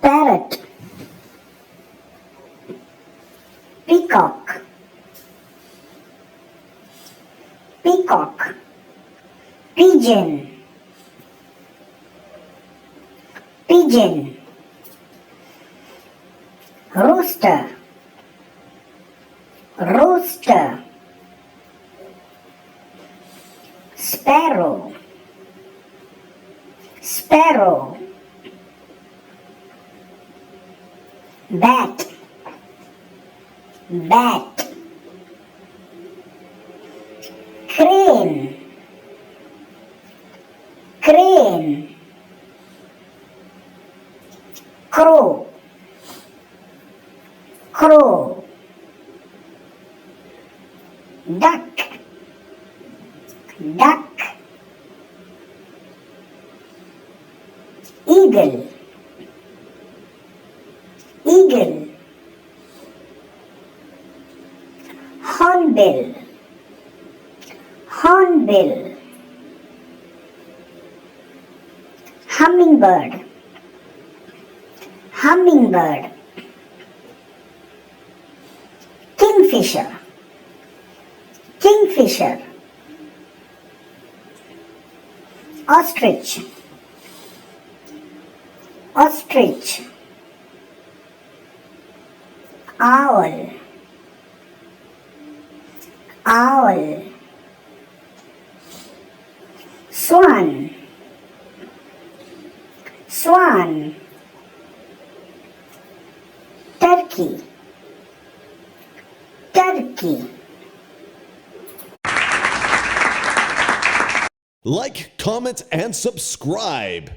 parrot, peacock, peacock, pigeon, pigeon, rooster, rooster, sparrow, sparrow, bat, bat, crane, crane, crow, crow, duck, duck, eagle, eagle, hornbill, hornbill, hummingbird, hummingbird, kingfisher, kingfisher, ostrich, ostrich, owl, owl, swan, swan, turkey, turkey. Like, comment, and subscribe.